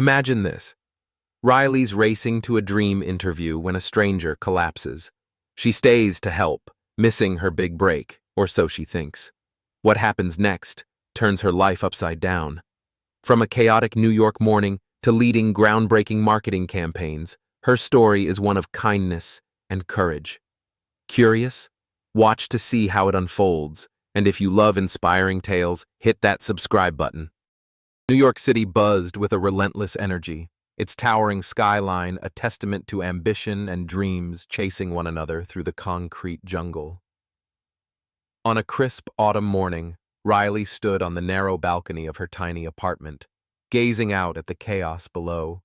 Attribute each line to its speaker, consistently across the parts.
Speaker 1: Imagine this. Riley's racing to a dream interview when a stranger collapses. She stays to help, missing her big break, or so she thinks. What happens next turns her life upside down. From a chaotic New York morning to leading groundbreaking marketing campaigns, her story is one of kindness and courage. Curious? Watch to see how it unfolds, and if you love inspiring tales, hit that subscribe button. New York City buzzed with a relentless energy, its towering skyline a testament to ambition and dreams chasing one another through the concrete jungle. On a crisp autumn morning, Riley stood on the narrow balcony of her tiny apartment, gazing out at the chaos below.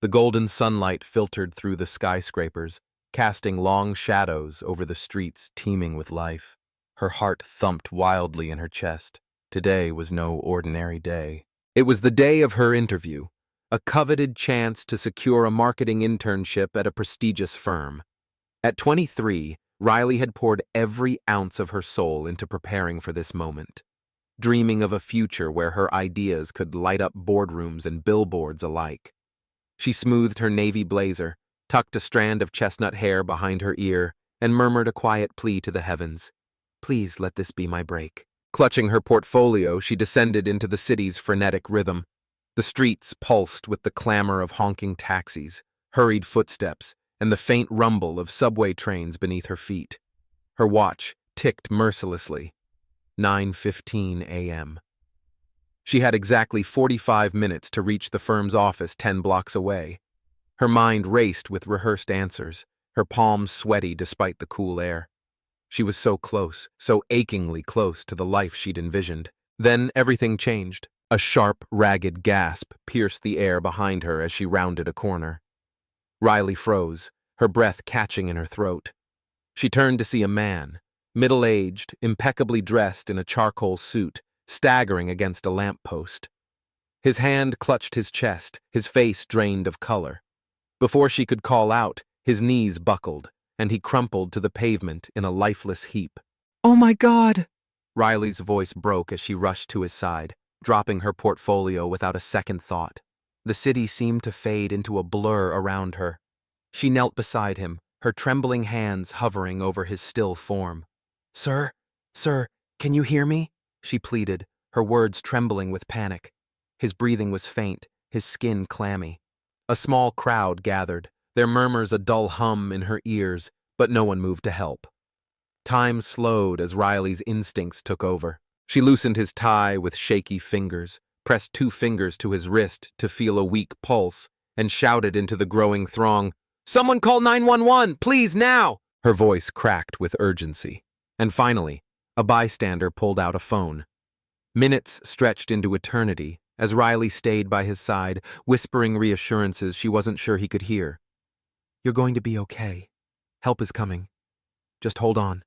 Speaker 1: The golden sunlight filtered through the skyscrapers, casting long shadows over the streets teeming with life. Her heart thumped wildly in her chest. Today was no ordinary day. It was the day of her interview, a coveted chance to secure a marketing internship at a prestigious firm. At 23, Riley had poured every ounce of her soul into preparing for this moment, dreaming of a future where her ideas could light up boardrooms and billboards alike. She smoothed her navy blazer, tucked a strand of chestnut hair behind her ear, and murmured a quiet plea to the heavens. Please let this be my break. Clutching her portfolio, she descended into the city's frenetic rhythm. The streets pulsed with the clamor of honking taxis, hurried footsteps, and the faint rumble of subway trains beneath her feet. Her watch ticked mercilessly. 9:15 a.m. She had exactly 45 minutes to reach the firm's office 10 blocks away. Her mind raced with rehearsed answers, her palms sweaty despite the cool air. She was so close, so achingly close to the life she'd envisioned. Then everything changed. A sharp, ragged gasp pierced the air behind her as she rounded a corner. Riley froze, her breath catching in her throat. She turned to see a man, middle-aged, impeccably dressed in a charcoal suit, staggering against a lamppost. His hand clutched his chest, his face drained of color. Before she could call out, his knees buckled, and he crumpled to the pavement in a lifeless heap. "Oh my God!" Riley's voice broke as she rushed to his side, dropping her portfolio without a second thought. The city seemed to fade into a blur around her. She knelt beside him, her trembling hands hovering over his still form. Sir, can you hear me?" she pleaded, her words trembling with panic. His breathing was faint, his skin clammy. A small crowd gathered, their murmurs a dull hum in her ears, but no one moved to help. Time slowed as Riley's instincts took over. She loosened his tie with shaky fingers, pressed 2 fingers to his wrist to feel a weak pulse, and shouted into the growing throng, "Someone call 911, please, now!" Her voice cracked with urgency. And finally, a bystander pulled out a phone. Minutes stretched into eternity as Riley stayed by his side, whispering reassurances she wasn't sure he could hear. "You're going to be okay. Help is coming. Just hold on."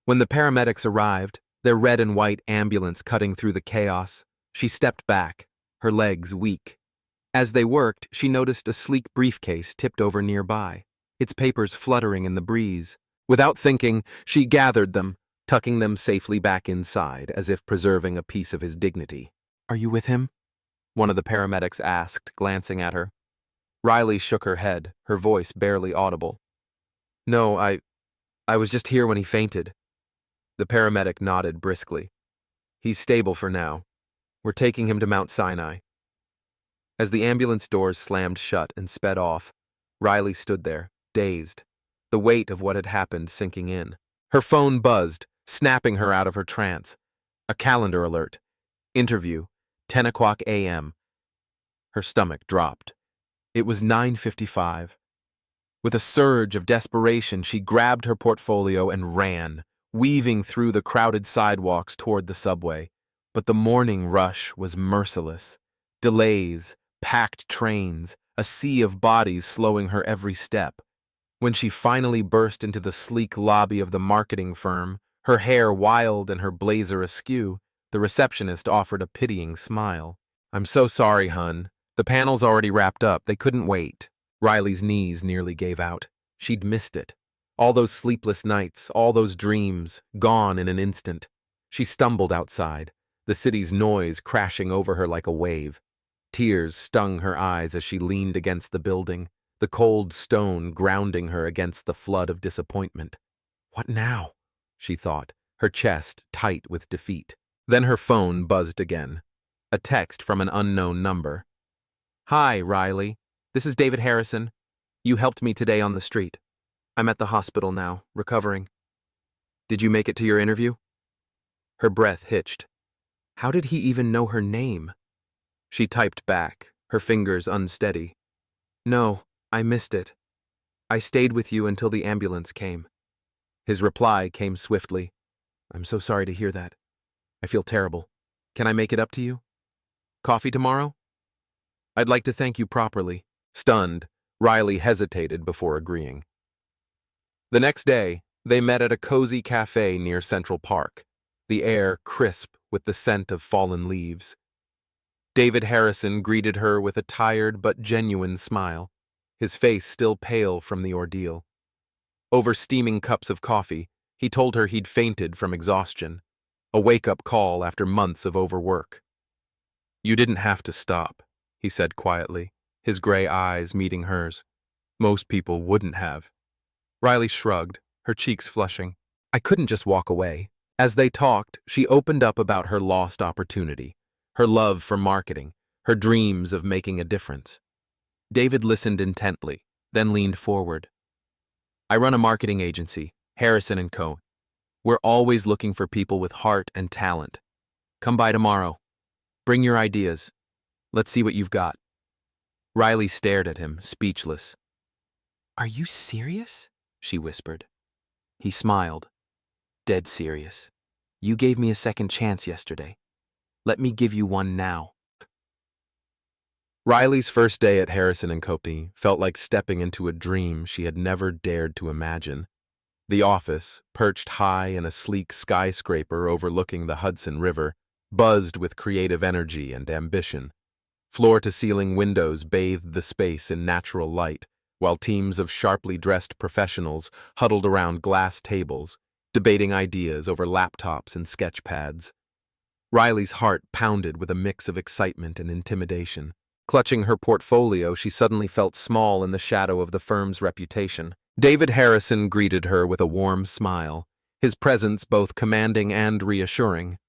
Speaker 1: When the paramedics arrived, their red and white ambulance cutting through the chaos, she stepped back, her legs weak. As they worked, she noticed a sleek briefcase tipped over nearby, its papers fluttering in the breeze. Without thinking, she gathered them, tucking them safely back inside, as if preserving a piece of his dignity. "Are you with him?" one of the paramedics asked, glancing at her. Riley shook her head, her voice barely audible. "No, I was just here when he fainted." The paramedic nodded briskly. "He's stable for now. We're taking him to Mount Sinai." As the ambulance doors slammed shut and sped off, Riley stood there, dazed, the weight of what had happened sinking in. Her phone buzzed, snapping her out of her trance. A calendar alert. Interview, 10 o'clock a.m. Her stomach dropped. It was 9:55. With a surge of desperation, she grabbed her portfolio and ran, weaving through the crowded sidewalks toward the subway. But the morning rush was merciless. Delays, packed trains, a sea of bodies slowing her every step. When she finally burst into the sleek lobby of the marketing firm, her hair wild and her blazer askew, the receptionist offered a pitying smile. "I'm so sorry, hun. The panel's already wrapped up. They couldn't wait." Riley's knees nearly gave out. She'd missed it. All those sleepless nights, all those dreams, gone in an instant. She stumbled outside, the city's noise crashing over her like a wave. Tears stung her eyes as she leaned against the building, the cold stone grounding her against the flood of disappointment. What now? She thought, her chest tight with defeat. Then her phone buzzed again. A text from an unknown number. "Hi, Riley. This is David Harrison. You helped me today on the street. I'm at the hospital now, recovering. Did you make it to your interview?" Her breath hitched. How did he even know her name? She typed back, her fingers unsteady. "No, I missed it. I stayed with you until the ambulance came." His reply came swiftly. "I'm so sorry to hear that. I feel terrible. Can I make it up to you? Coffee tomorrow?" "I'd like to thank you properly." Stunned, Riley hesitated before agreeing. The next day, they met at a cozy cafe near Central Park, the air crisp with the scent of fallen leaves. David Harrison greeted her with a tired but genuine smile, his face still pale from the ordeal. Over steaming cups of coffee, he told her he'd fainted from exhaustion, a wake-up call after months of overwork. "You didn't have to stop," he said quietly, his gray eyes meeting hers. "Most people wouldn't have." Riley shrugged, her cheeks flushing. "I couldn't just walk away." As they talked, she opened up about her lost opportunity, her love for marketing, her dreams of making a difference. David listened intently, then leaned forward. "I run a marketing agency, Harrison & Co. We're always looking for people with heart and talent. Come by tomorrow. Bring your ideas. Let's see what you've got." Riley stared at him, speechless. "Are you serious?" she whispered. He smiled. "Dead serious. You gave me a second chance yesterday. Let me give you one now." Riley's first day at Harrison & Company felt like stepping into a dream she had never dared to imagine. The office, perched high in a sleek skyscraper overlooking the Hudson River, buzzed with creative energy and ambition. Floor-to-ceiling windows bathed the space in natural light, while teams of sharply dressed professionals huddled around glass tables, debating ideas over laptops and sketch pads. Riley's heart pounded with a mix of excitement and intimidation. Clutching her portfolio, she suddenly felt small in the shadow of the firm's reputation. David Harrison greeted her with a warm smile, his presence both commanding and reassuring.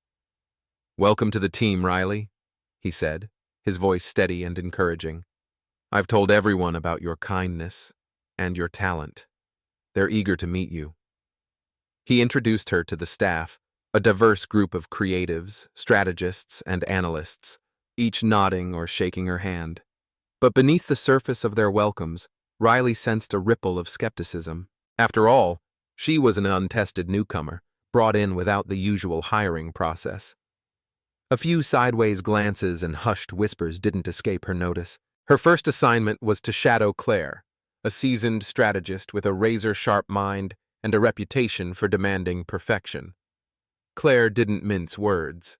Speaker 1: "Welcome to the team, Riley," he said, his voice steady and encouraging. "I've told everyone about your kindness and your talent. They're eager to meet you." He introduced her to the staff, a diverse group of creatives, strategists, and analysts, each nodding or shaking her hand. But beneath the surface of their welcomes, Riley sensed a ripple of skepticism. After all, she was an untested newcomer, brought in without the usual hiring process. A few sideways glances and hushed whispers didn't escape her notice. Her first assignment was to shadow Claire, a seasoned strategist with a razor-sharp mind and a reputation for demanding perfection. Claire didn't mince words.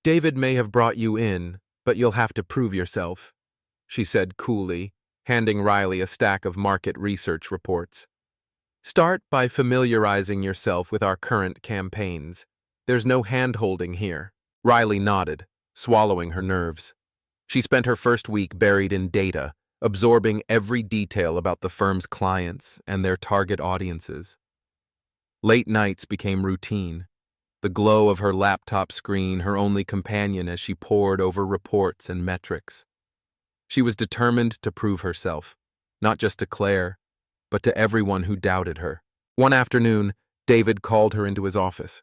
Speaker 1: "David may have brought you in, but you'll have to prove yourself," she said coolly, handing Riley a stack of market research reports. "Start by familiarizing yourself with our current campaigns. There's no hand-holding here." Riley nodded, swallowing her nerves. She spent her first week buried in data, absorbing every detail about the firm's clients and their target audiences. Late nights became routine, the glow of her laptop screen her only companion as she pored over reports and metrics. She was determined to prove herself, not just to Claire, but to everyone who doubted her. One afternoon, David called her into his office.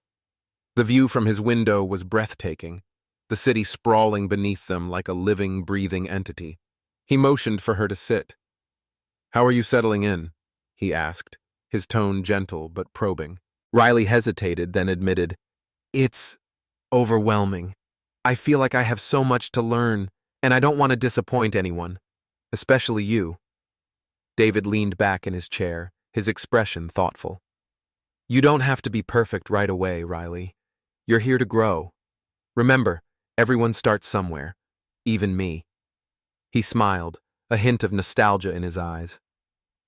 Speaker 1: The view from his window was breathtaking, the city sprawling beneath them like a living, breathing entity. He motioned for her to sit. "How are you settling in?" he asked, his tone gentle but probing. Riley hesitated, then admitted, "It's overwhelming. I feel like I have so much to learn, and I don't want to disappoint anyone, especially you." David leaned back in his chair, his expression thoughtful. "You don't have to be perfect right away, Riley. You're here to grow. Remember, everyone starts somewhere, even me." He smiled, a hint of nostalgia in his eyes.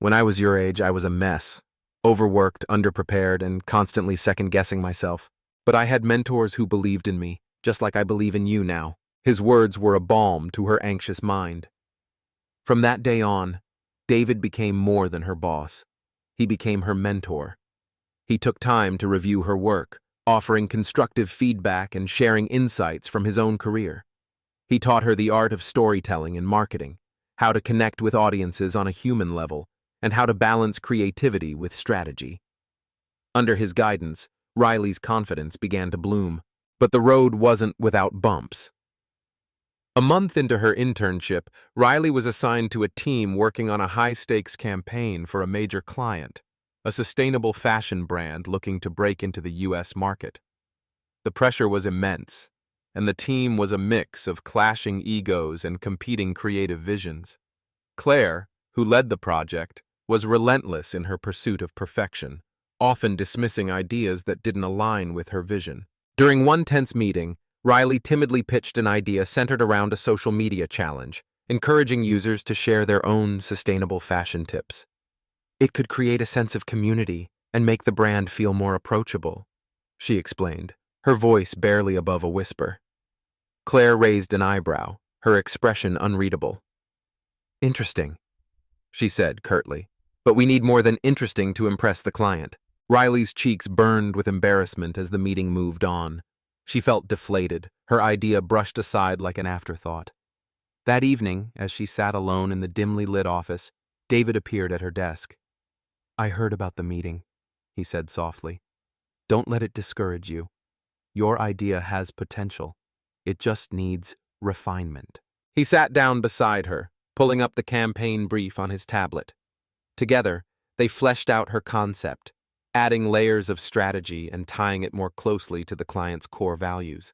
Speaker 1: "When I was your age, I was a mess, overworked, underprepared, and constantly second-guessing myself. But I had mentors who believed in me, just like I believe in you now." His words were a balm to her anxious mind. From that day on, David became more than her boss. He became her mentor. He took time to review her work, offering constructive feedback and sharing insights from his own career. He taught her the art of storytelling and marketing, how to connect with audiences on a human level, and how to balance creativity with strategy. Under his guidance, Riley's confidence began to bloom, but the road wasn't without bumps. A month into her internship, Riley was assigned to a team working on a high-stakes campaign for a major client, a sustainable fashion brand looking to break into the U.S. market. The pressure was immense, and the team was a mix of clashing egos and competing creative visions. Claire, who led the project, was relentless in her pursuit of perfection, often dismissing ideas that didn't align with her vision. During one tense meeting, Riley timidly pitched an idea centered around a social media challenge, encouraging users to share their own sustainable fashion tips. It could create a sense of community and make the brand feel more approachable, she explained, her voice barely above a whisper. Claire raised an eyebrow, her expression unreadable. Interesting, she said curtly. But we need more than interesting to impress the client. Riley's cheeks burned with embarrassment as the meeting moved on. She felt deflated, her idea brushed aside like an afterthought. That evening, as she sat alone in the dimly lit office, David appeared at her desk. "I heard about the meeting," he said softly. "Don't let it discourage you. Your idea has potential. It just needs refinement." He sat down beside her, pulling up the campaign brief on his tablet. Together, they fleshed out her concept, adding layers of strategy and tying it more closely to the client's core values.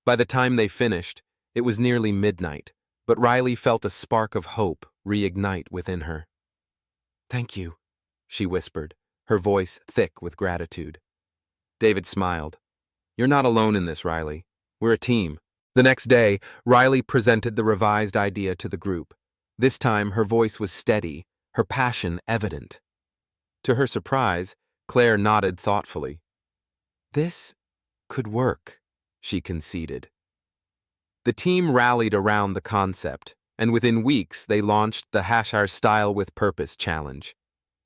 Speaker 1: By the time they finished, it was nearly midnight, but Riley felt a spark of hope reignite within her. "Thank you," she whispered, her voice thick with gratitude. David smiled. "You're not alone in this, Riley. We're a team." The next day, Riley presented the revised idea to the group. This time, her voice was steady, her passion evident. To her surprise, Claire nodded thoughtfully. "This could work," she conceded. The team rallied around the concept, and within weeks they launched the # Style with Purpose challenge.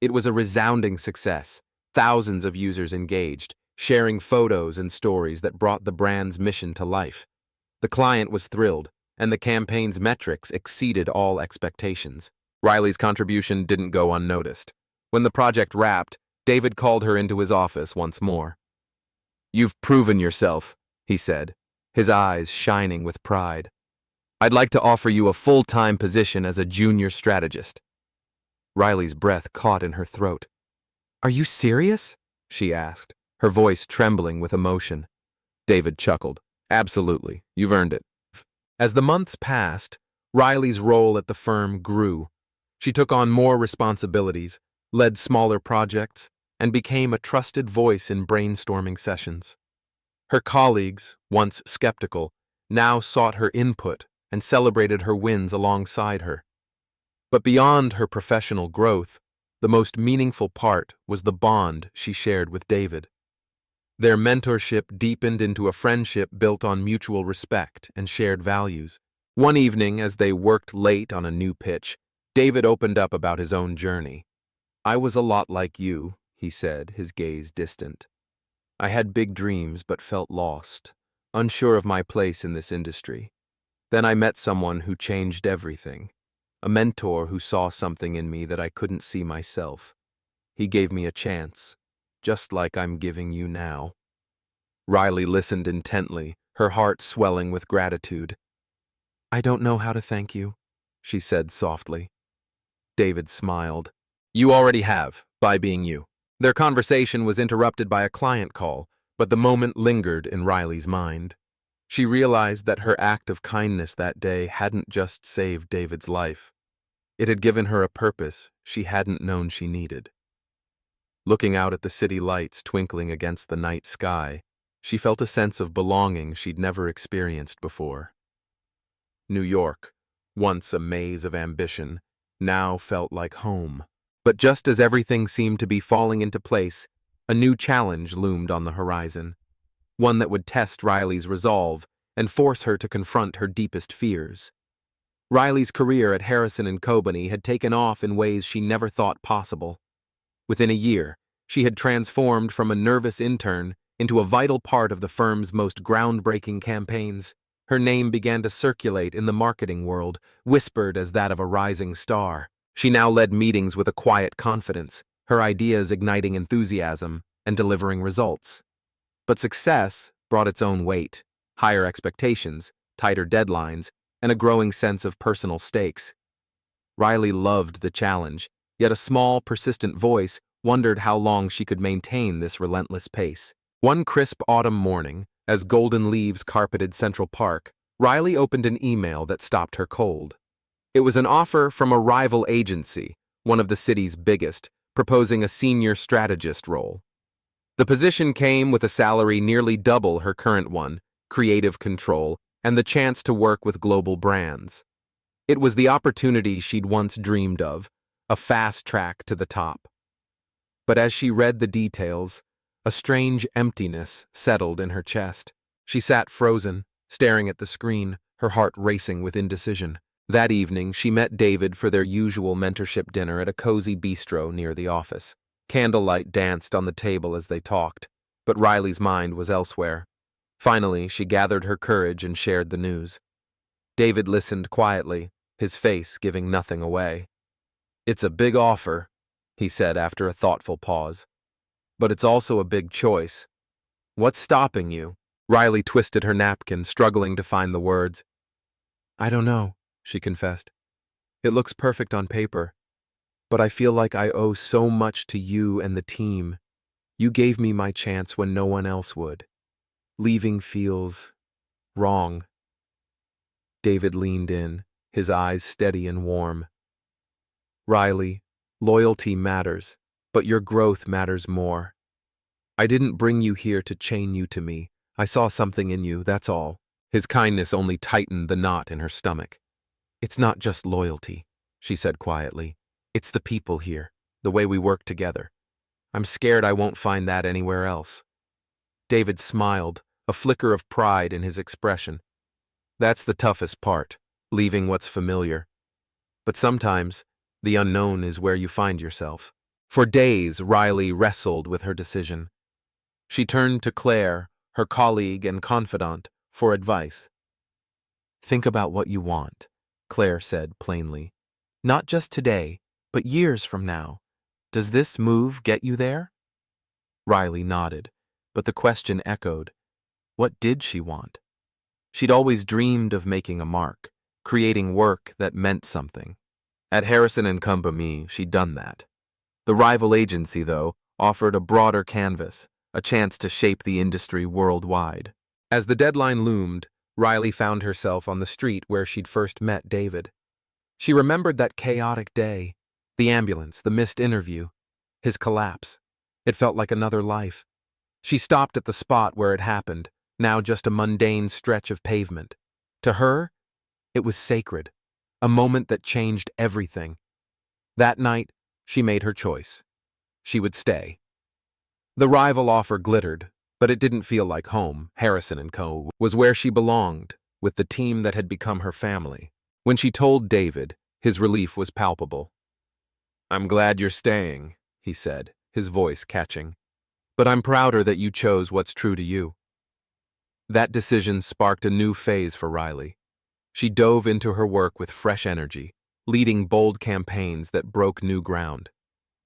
Speaker 1: It was a resounding success, thousands of users engaged, sharing photos and stories that brought the brand's mission to life. The client was thrilled, and the campaign's metrics exceeded all expectations. Riley's contribution didn't go unnoticed. When the project wrapped, David called her into his office once more. "You've proven yourself," he said, his eyes shining with pride. "I'd like to offer you a full-time position as a junior strategist." Riley's breath caught in her throat. "Are you serious?" she asked, her voice trembling with emotion. David chuckled. "Absolutely. You've earned it." As the months passed, Riley's role at the firm grew. She took on more responsibilities, led smaller projects, and became a trusted voice in brainstorming sessions. Her colleagues, once skeptical, now sought her input and celebrated her wins alongside her. But beyond her professional growth, the most meaningful part was the bond she shared with David. Their mentorship deepened into a friendship built on mutual respect and shared values. One evening, as they worked late on a new pitch, David opened up about his own journey. "I was a lot like you," he said, his gaze distant. "I had big dreams but felt lost, unsure of my place in this industry. Then I met someone who changed everything, a mentor who saw something in me that I couldn't see myself. He gave me a chance, just like I'm giving you now." Riley listened intently, her heart swelling with gratitude. "I don't know how to thank you," she said softly. David smiled. "You already have, by being you." Their conversation was interrupted by a client call, but the moment lingered in Riley's mind. She realized that her act of kindness that day hadn't just saved David's life. It had given her a purpose she hadn't known she needed. Looking out at the city lights twinkling against the night sky, she felt a sense of belonging she'd never experienced before. New York, once a maze of ambition, now felt like home. But just as everything seemed to be falling into place, a new challenge loomed on the horizon. One that would test Riley's resolve and force her to confront her deepest fears. Riley's career at Harrison & Company had taken off in ways she never thought possible. Within a year, she had transformed from a nervous intern into a vital part of the firm's most groundbreaking campaigns. Her name began to circulate in the marketing world, whispered as that of a rising star. She now led meetings with a quiet confidence, her ideas igniting enthusiasm and delivering results. But success brought its own weight, higher expectations, tighter deadlines, and a growing sense of personal stakes. Riley loved the challenge, yet a small, persistent voice wondered how long she could maintain this relentless pace. One crisp autumn morning, as golden leaves carpeted Central Park, Riley opened an email that stopped her cold. It was an offer from a rival agency, one of the city's biggest, proposing a senior strategist role. The position came with a salary nearly double her current one, creative control, and the chance to work with global brands. It was the opportunity she'd once dreamed of, a fast track to the top. But as she read the details, a strange emptiness settled in her chest. She sat frozen, staring at the screen, her heart racing with indecision. That evening, she met David for their usual mentorship dinner at a cozy bistro near the office. Candlelight danced on the table as they talked, but Riley's mind was elsewhere. Finally, she gathered her courage and shared the news. David listened quietly, his face giving nothing away. "It's a big offer," he said after a thoughtful pause. "But it's also a big choice. What's stopping you?" Riley twisted her napkin, struggling to find the words. "I don't know," she confessed. "It looks perfect on paper, but I feel like I owe so much to you and the team. You gave me my chance when no one else would. Leaving feels wrong." David leaned in, his eyes steady and warm. "Riley, loyalty matters, but your growth matters more. I didn't bring you here to chain you to me. I saw something in you, that's all." His kindness only tightened the knot in her stomach. "It's not just loyalty," she said quietly. "It's the people here, the way we work together. I'm scared I won't find that anywhere else." David smiled, a flicker of pride in his expression. "That's the toughest part, leaving what's familiar. But sometimes, the unknown is where you find yourself." For days, Riley wrestled with her decision. She turned to Claire, her colleague and confidant, for advice. "Think about what you want," Claire said plainly. "Not just today, but years from now. Does this move get you there?" Riley nodded, but the question echoed. What did she want? She'd always dreamed of making a mark, creating work that meant something. At Harrison & Company, she'd done that. The rival agency, though, offered a broader canvas, a chance to shape the industry worldwide. As the deadline loomed, Riley found herself on the street where she'd first met David. She remembered that chaotic day, the ambulance, the missed interview, his collapse. It felt like another life. She stopped at the spot where it happened, now just a mundane stretch of pavement. To her, it was sacred, a moment that changed everything. That night, she made her choice. She would stay. The rival offer glittered, but it didn't feel like home. Harrison & Co. was where she belonged, with the team that had become her family. When she told David, his relief was palpable. "I'm glad you're staying," he said, his voice catching. "But I'm prouder that you chose what's true to you." That decision sparked a new phase for Riley. She dove into her work with fresh energy, leading bold campaigns that broke new ground.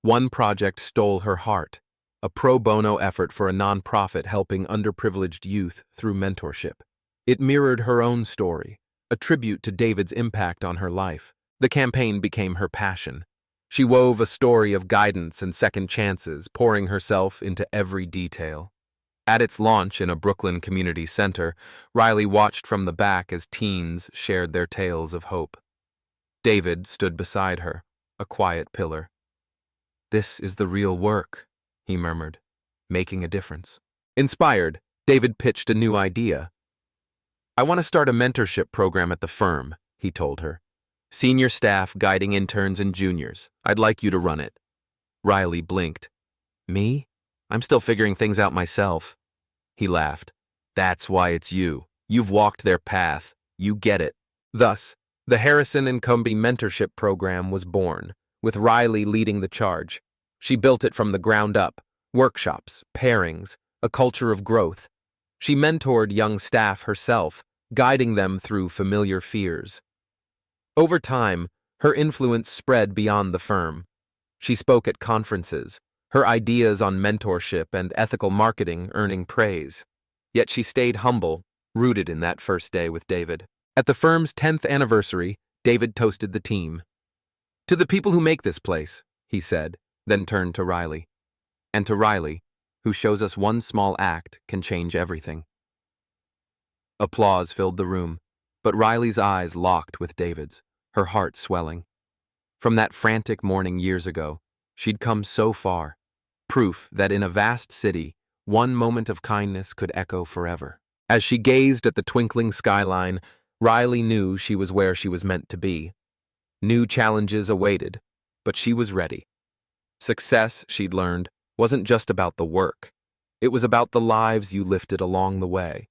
Speaker 1: One project stole her heart, a pro bono effort for a nonprofit helping underprivileged youth through mentorship. It mirrored her own story, a tribute to David's impact on her life. The campaign became her passion. She wove a story of guidance and second chances, pouring herself into every detail. At its launch in a Brooklyn community center, Riley watched from the back as teens shared their tales of hope. David stood beside her, a quiet pillar. "This is the real work," he murmured, "making a difference." Inspired, David pitched a new idea. "I want to start a mentorship program at the firm," he told her. "Senior staff guiding interns and juniors. I'd like you to run it." Riley blinked. "Me? I'm still figuring things out myself." He laughed. "That's why it's you. You've walked their path. You get it. Thus, the Harrison and Cumbie Mentorship Program was born, with Riley leading the charge. She built it from the ground up, workshops, pairings, a culture of growth. She mentored young staff herself, guiding them through familiar fears. Over time, her influence spread beyond the firm. She spoke at conferences, her ideas on mentorship and ethical marketing earning praise. Yet she stayed humble, rooted in that first day with David. At the firm's 10th anniversary, David toasted the team. "To the people who make this place," he said, then turned to Riley. "And to Riley, who shows us one small act can change everything." Applause filled the room, but Riley's eyes locked with David's, her heart swelling. From that frantic morning years ago, she'd come so far, proof that in a vast city, one moment of kindness could echo forever. As she gazed at the twinkling skyline, Riley knew she was where she was meant to be. New challenges awaited, but she was ready. Success, she'd learned, wasn't just about the work. It was about the lives you lifted along the way.